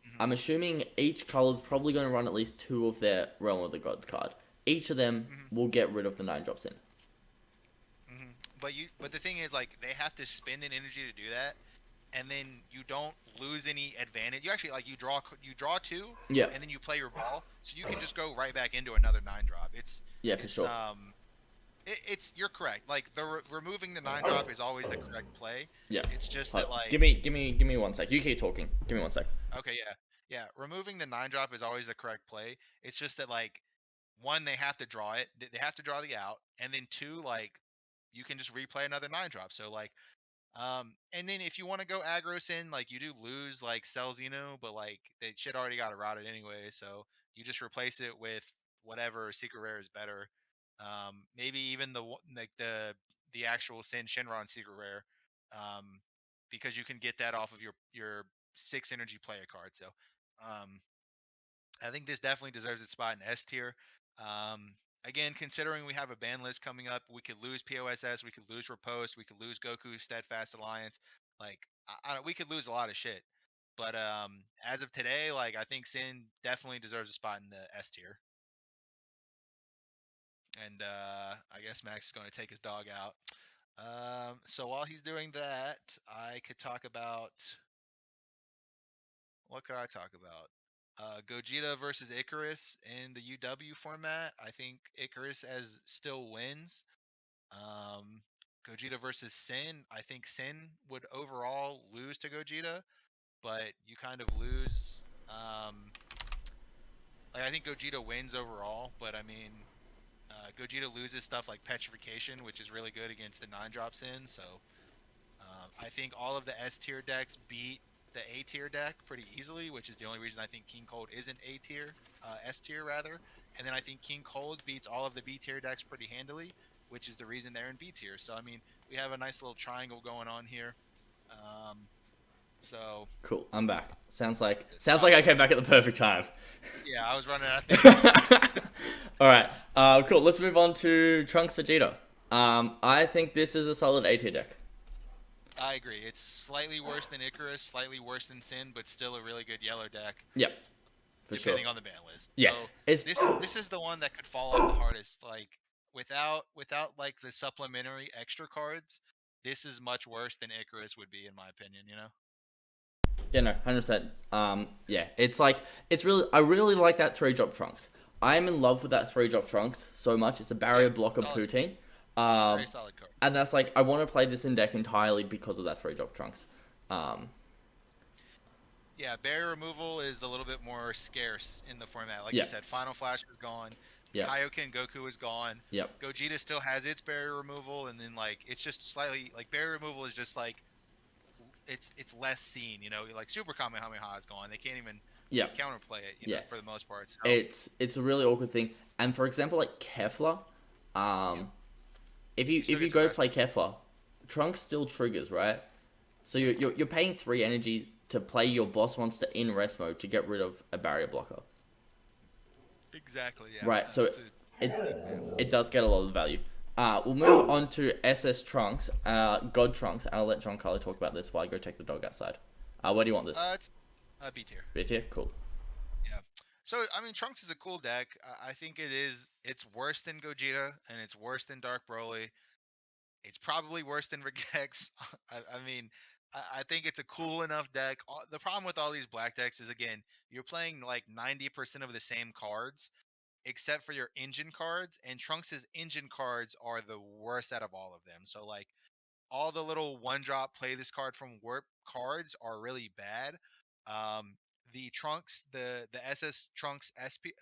mhm, I'm assuming each color's probably going to run at least 2 of their Realm of the Gods card. Each of them mhm, will get rid of the 9 drops in. mhm. But the thing is, like they have to spend an energy to do that, and then you don't lose any advantage. You actually like you draw 2, Yeah, and then you play your ball, so you can just go right back into another 9-drop. yeah, for It's sure. it's you're correct. Like removing the 9-drop is always the correct play. Yeah. It's just Hold that on. like Give me 1 sec. You keep talking. Give me 1 sec. okay, yeah, Yeah, removing the 9-drop is always the correct play. It's just that like one, they have to draw it. They have to draw the out, and then two, like you can just replay another 9-drop. So like and then if you want to go aggro Sin, like you do lose like Cell Xeno, but like they shit already got it routed anyway, so you just replace it with whatever secret rare is better. Maybe even like the actual Sin Shinron secret rare, um, because you can get that off of your 6 energy player card. So, um, I think this definitely deserves its spot in S tier. Again, considering we have a ban list coming up, we could lose POSS, we could lose Riposte, we could lose Goku Steadfast Alliance. Like, we could lose a lot of shit. But as of today, like I think Sin definitely deserves a spot in the S tier. And I guess Max is going to take his dog out. So while he's doing that, I could talk about what could I talk about? Gogeta versus Icarus in the UW format. I think Icarus as still wins. Um, Gogeta versus Sin. I think Sin would overall lose to Gogeta, but you kind of lose. Like I think Gogeta wins overall, but I mean, Gogeta loses stuff like Petrification, which is really good against the 9-drop Sin. So I think all of the S tier decks beat the A tier deck pretty easily, which is the only reason I think King Cold isn't A tier, S tier rather. And then I think King Cold beats all of the B tier decks pretty handily, which is the reason they're in B tier. So I mean, we have a nice little triangle going on here. Um, so Cool, I'm back. Sounds like oh, I came back at the perfect time. yeah, I was running out of things to say. All right, cool. Let's move on to Trunks Vegeta. I think this is a solid A tier deck. I agree. It's slightly worse than Icarus, slightly worse than Sin, but still a really good yellow deck, Yep, for sure. depending on the ban list. Yeah, So it's this is the one that could fall off the hardest. Like without like the supplementary extra cards, this is much worse than Icarus would be in my opinion. You know? yeah, no, 100%. Yeah, it's like it's really I really like that 3-drop Trunks. I am in love with that 3-drop Trunks so much. It's a Yeah, barrier blocker solid, poutine. very Um, solid card. and that's like I want to play this in deck entirely because of that 3-drop Trunks. Um, Yeah, barrier removal is a little bit more scarce in the format. Like you yeah, said, Final Flash is gone. yeah, Kaioken Goku is gone. yep, Gogeta still has its barrier removal, and then like it's just slightly like barrier removal is just like it's less seen. You know, like Super Kamehameha is gone. They can't even yep, counterplay it. You know, yeah. for the most part. So It's a really awkward thing. And for example, like Kefla, yeah, if still you gets go arrested. play Kefla, Trunks still triggers, right? So you're paying 3 energy to play your boss monster in rest mode to get rid of a barrier blocker, Exactly. Yeah. right? So It's a it yeah. it does get a lot of value. We'll move on to SS Trunks, God Trunks. I'll let Giancarlo talk about this while I go take the dog outside. Where do you want this? It's B tier. Right here? Cool. Yeah. So I mean, Trunks is a cool deck. I think it is. It's worse than Gogeta and it's worse than Dark Broly. It's probably worse than Regex. I mean, I think it's a cool enough deck. The problem with all these black decks is again, you're playing like 90% of the same cards, except for your engine cards, and Trunks' engine cards are the worst out of all of them. So like all the little one drop play this card from warp cards are really bad. Um, the Trunks, the SS Trunks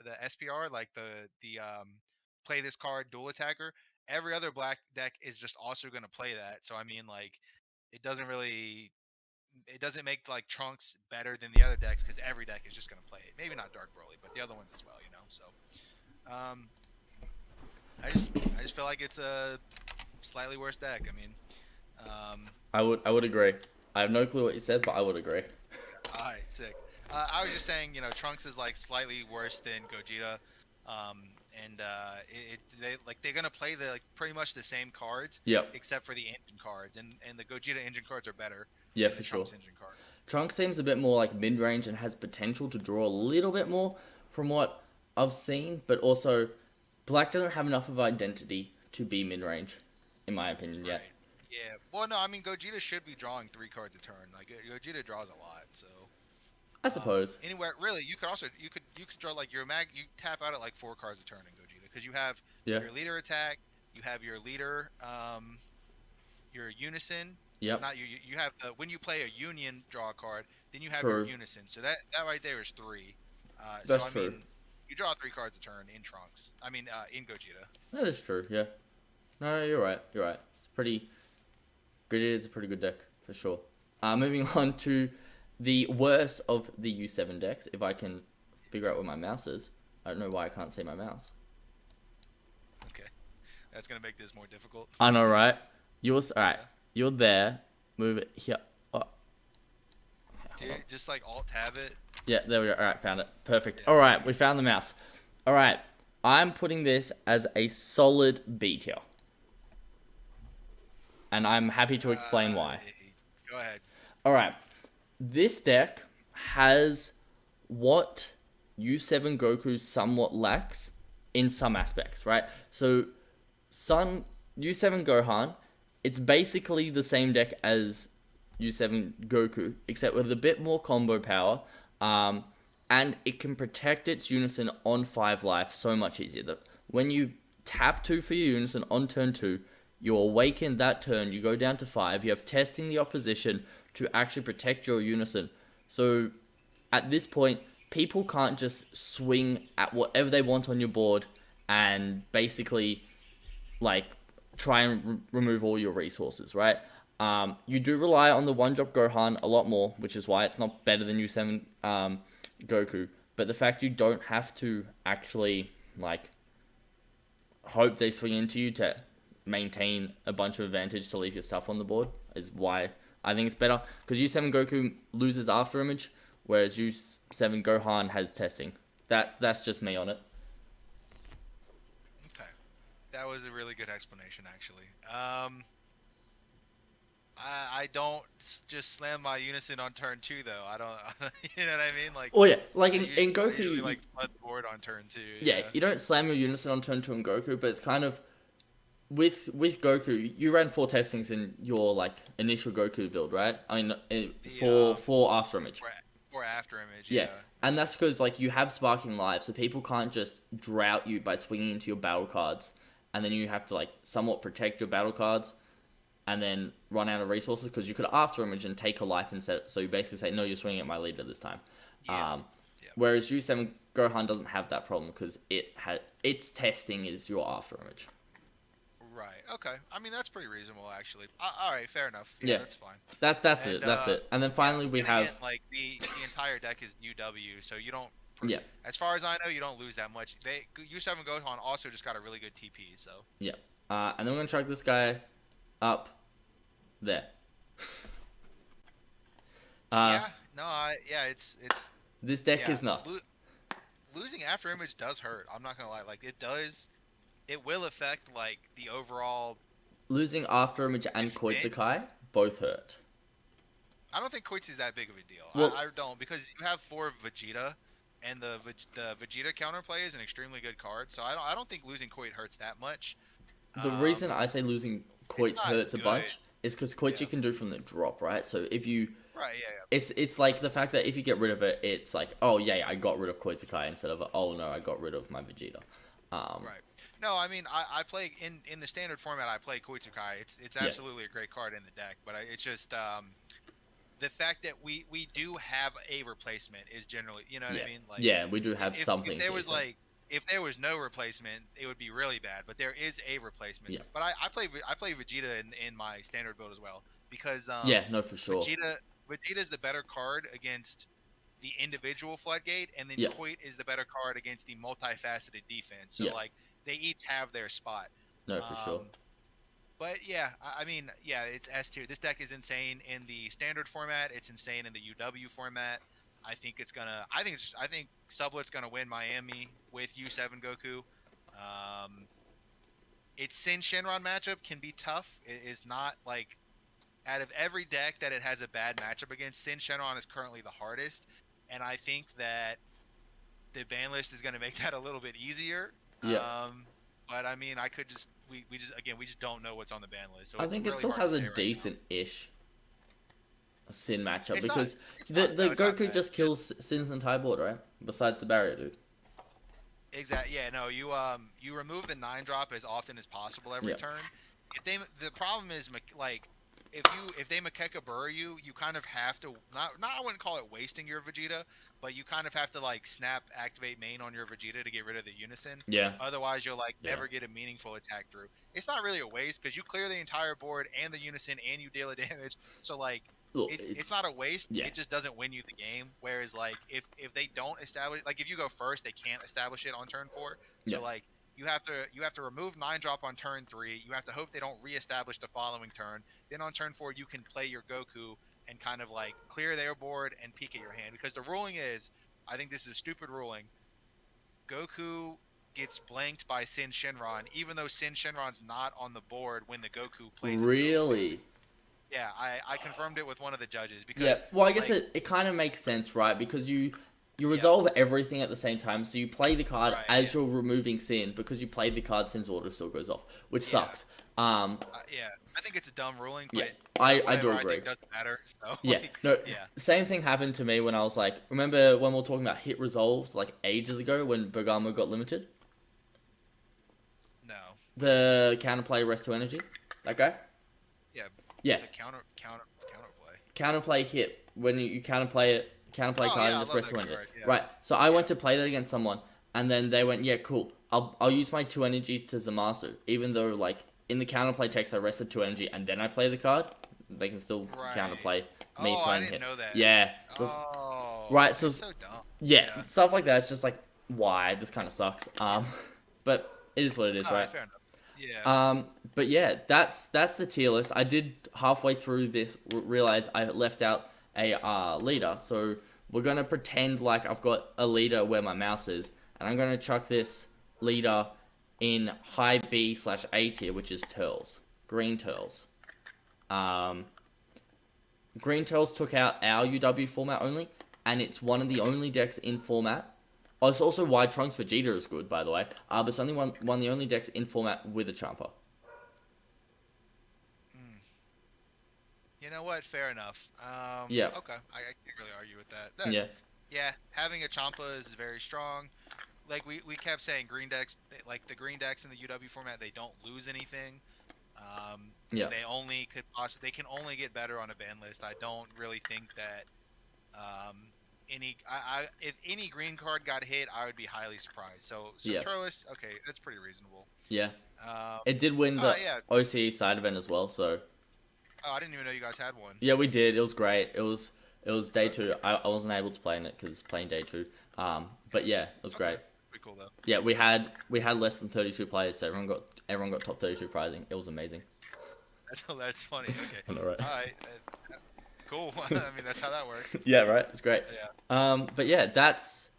the SPR, like the play this card dual attacker. Every other black deck is just also going to play that. So I mean, like, it doesn't really, it doesn't make like Trunks better than the other decks because every deck is just going to play it. Maybe not Dark Broly, but the other ones as well. You know, so um, I just feel like it's a slightly worse deck. I mean, um, I would agree. I have no clue what you said, but I would agree. all right, sick. I was just saying, you know, Trunks is like slightly worse than Gogeta, um, and they like they're gonna play the like pretty much the same cards Yep. except for the engine cards, and the Gogeta engine cards are better Yeah, than the for sure. Trunks engine cards. Trunks seems a bit more like mid range and has potential to draw a little bit more from what I've seen, but also Black doesn't have enough of identity to be mid range, in my opinion, yet. Right. Yeah. Well, no, I mean Gogeta should be drawing 3 cards a turn. Like Gogeta draws a lot, so. I suppose. Anywhere really, you could also you could draw like your mag. You tap out at like 4 cards a turn in Gogeta because you have Yeah. your leader attack, you have your leader, your unison, Yep. Not you have when you play a union draw a card, then you have your True. unison. So that right there is three. So That's I true. mean, you draw three cards a turn in Trunks. I mean, in Gogeta. That is true. Yeah. No, you're right. You're right. It's pretty good. It is a pretty good deck for sure. Moving on to the worst of the U7 decks. If I can figure out where my mouse is, I don't know why I can't see my mouse. Okay, that's gonna make this more difficult. I know, right? Yours. All right. Yeah. You're there. Move it here. Oh, hold Dude, on. just like alt tab it. Yeah, there we go. All right, found it. Perfect. Yeah. All right, we found the mouse. All right, I'm putting this as a solid B tier, and I'm happy to explain why. Go ahead. All right, this deck has what U7 Goku somewhat lacks in some aspects, right? So, Sun U7 Gohan, it's basically the same deck as U7 Goku, except with a bit more combo power. Um, and it can protect its unison on 5 life so much easier. That when you tap 2 for your unison on turn 2, you awaken that turn, you go down to 5, you have testing the opposition to actually protect your unison. So at this point, people can't just swing at whatever they want on your board and basically like try and remove all your resources, right? You do rely on the one drop Gohan a lot more, which is why it's not better than U7 Goku. But the fact you don't have to actually like hope they swing into you to maintain a bunch of advantage to leave your stuff on the board is why I think it's better. Because U7 Goku loses after image, whereas U7 Gohan has testing. That's just me on it. Okay, that was a really good explanation, actually. I don't just slam my unison on turn two though. I don't, you know what I mean? Like, Oh yeah, like in I Goku, usually like flood the board on turn two. yeah, you don't slam your unison on turn 2 in Goku, but it's kind of with Goku, you ran 4 testings in your like initial Goku build, right? I mean, for after image. For after image. Yeah, Yeah. and that's because like you have sparking life, so people can't just drought you by swinging into your battle cards, and then you have to like somewhat protect your battle cards, and then run out of resources because you could after image and take a life instead. So you basically say, no, you're swinging at my leader this time. Yeah. Yeah. Whereas U7 Gohan doesn't have that problem because its testing is your after image. Right. Okay. I mean, that's pretty reasonable, actually. All right. Fair enough. Yeah. That's fine. That's And, it. That's it. And then finally we and have again, like the entire deck is UW, so you don't. yeah. As far as I know, you don't lose that much. U7 Gohan also just got a really good TP, so. Yeah. And then we're gonna track this guy up there. Yeah. No. It's. This deck Yeah. is nuts. Losing after image does hurt. I'm not gonna lie. Like it does. It will affect like the overall. Losing after image and Koitsukai both hurt. I don't think Koitsu is that big of a deal. Well- I don't, because you have 4 Vegeta, and the Vegeta counterplay is an extremely good card. So I don't think losing Koit hurts that much. The reason I say losing Koitsu not hurts a good. bunch is because Koitsu Yeah. can do from the drop, right? So if you Right. Yeah. it's like the fact that if you get rid of it, it's like, oh yeah, I got rid of Koitsukai instead of oh no, I got rid of my Vegeta. Right. No, I mean I play in the standard format. I play Koitsukai. It's absolutely a great card in the deck, but it's just the fact that we do have a replacement is generally, you know what Yeah. I mean? Like Yeah, we do have something. If there was decent. like if there was no replacement, it would be really bad. But there is a replacement. Yeah. But I play Vegeta in my standard build as well because yeah, no, for sure. Vegeta's the better card against the individual floodgate, and then Yeah. Koit is the better card against the multifaceted defense. So Yeah. like they each have their spot. No, for sure. But yeah, I mean, yeah, it's S tier. This deck is insane in the standard format. It's insane in the UW format. I think Sublet's gonna win Miami with U7 Goku. Its Sin Shenron matchup can be tough. It is not like out of every deck that it has a bad matchup against, Sin Shenron is currently the hardest, and I think that the ban list is gonna make that a little bit easier. Yeah. But I mean, we just don't know what's on the ban list. So I it's think it really still hard has to a say right now. decent-ish Sin matchup It's not- because it's the not- no, it's not Goku bad. just kills Sin's entire board, right? Besides the barrier dude. Exactly. Yeah. No. You remove the 9-drop as often as possible every Yeah. turn. The problem is like if they Makeka Burrow you, you kind of have to not I wouldn't call it wasting your Vegeta, but you kind of have to like snap activate main on your Vegeta to get rid of the Unison. Yeah. Otherwise, you'll like Yeah. never get a meaningful attack through. It's not really a waste because you clear the entire board and the Unison and you deal a damage. So like Look, it's not a waste. Yeah. It just doesn't win you the game. Whereas like if they don't establish, like if you go first, they can't establish it on turn 4. So Yeah. like you have to remove 9-drop on turn 3. You have to hope they don't reestablish the following turn. Then on turn 4, you can play your Goku and kind of like clear their board and peek at your hand. Because the ruling is, I think this is a stupid ruling. Goku gets blanked by Sin Shenron, even though Sin Shenron's not on the board when the Goku plays. Really? Yeah, I confirmed it with one of the judges because. Yeah. Well, I guess like, it kind of makes sense, right? Because you resolve everything at the same time, so you play the card as you're removing Sin because you played the card Sin's order still goes off, which sucks. Yeah, I think it's a dumb ruling, but I do agree. I think doesn't matter. So, Yeah, same thing happened to me when I was like, remember when we were talking about hit resolved like ages ago when Bergamo got limited? No. The counterplay rest to energy, that guy? Yeah. The counterplay. Counterplay hit when you counterplay card and just rest to energy. Right. So I went to play that against someone, and then they went, yeah, cool. I'll use my 2 energies to Zamasu, even though like in the counterplay text I rested 2 energy and then I play the card. They can still counterplay me playing I didn't hit. know that. Yeah. So right. So so dumb. Yeah, stuff like that. It's just like, why? This kind of sucks. But it is what it is, right? Fair enough. Yeah. But yeah, that's the tier list. I did halfway through this realize I left out a leader, so we're gonna pretend like I've got a leader where my mouse is, and I'm gonna chuck this leader in high B/A tier, which is Turles, green Turles. Green Turles took out our UW format only, and it's one of the only decks in format. Oh, it's also why Trunks Vegeta is good, by the way. But it's only one of the only decks in format with a Champa. You know what? Fair enough. Yeah. Okay. I can't really argue with that. Yeah. Having a Champa is very strong. Like we kept saying, green decks, like the green decks in the UW format, they don't lose anything. They only they can only get better on a ban list. I don't really think that if any green card got hit, I would be highly surprised. So Turles, okay, that's pretty reasonable. Yeah. It did win the OCE side event as well, so. Oh, I didn't even know you guys had one. Yeah, we did. It was great. It was day 2. I wasn't able to play in it because playing day 2. But yeah, it was great. Pretty cool though. Yeah, we had less than 32 players, so everyone got top 32 prizing. It was amazing. That's funny. Okay. I know, right? All right. Cool. I mean, that's how that works. Yeah, right. It's great. Yeah. But yeah, that's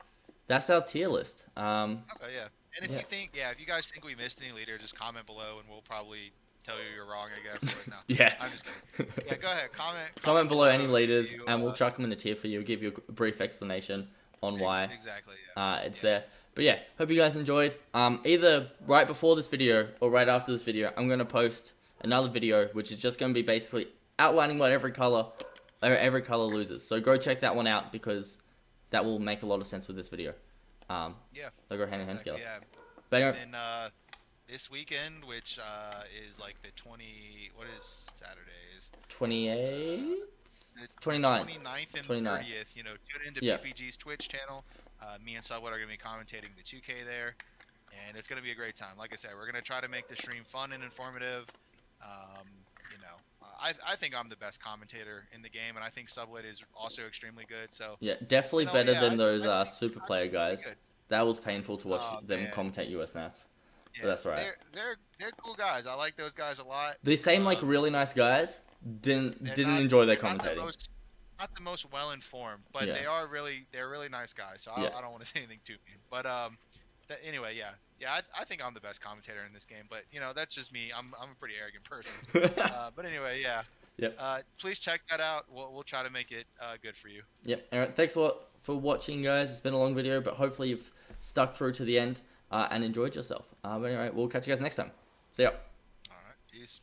our tier list. Okay. Yeah. And if you think, if you guys think we missed any leader, just comment below, and we'll probably tell you you're wrong, I guess. But no. Yeah. I'm just kidding. Yeah. Go ahead. Comment below any leaders, and we'll chuck them in a tier for you. Give you a brief explanation on why. Exactly. It's there. But yeah, hope you guys enjoyed. Either right before this video or right after this video, I'm gonna post another video, which is just gonna be basically outlining what every color loses. So go check that one out because that will make a lot of sense with this video. They'll go hand in hand together. Yeah. But and then this weekend, which is like the 20. What is Saturdays? 28th? 29th and 29th. 30th. You know, tune into PPG's Twitch channel. Me and Subwood are going to be commentating the 2K there, and it's going to be a great time. Like I said, we're going to try to make the stream fun and informative. You know, I think I'm the best commentator in the game, and I think Subwood is also extremely good. So yeah, definitely better than those super player guys. That was painful to watch them commentate US Nats. Yeah, but that's right. They're cool guys. I like those guys a lot. They seem like really nice guys. Didn't enjoy their commentating. Not the most well informed, but they're really nice guys. So I don't want to say anything too mean. But anyway, I think I'm the best commentator in this game. But you know, that's just me. I'm a pretty arrogant person. But anyway, Yep. Please check that out. We'll try to make it good for you. Yep. All right. Thanks for watching, guys. It's been a long video, but hopefully you've stuck through to the end and enjoyed yourself. But anyway, we'll catch you guys next time. See ya. All right. Peace.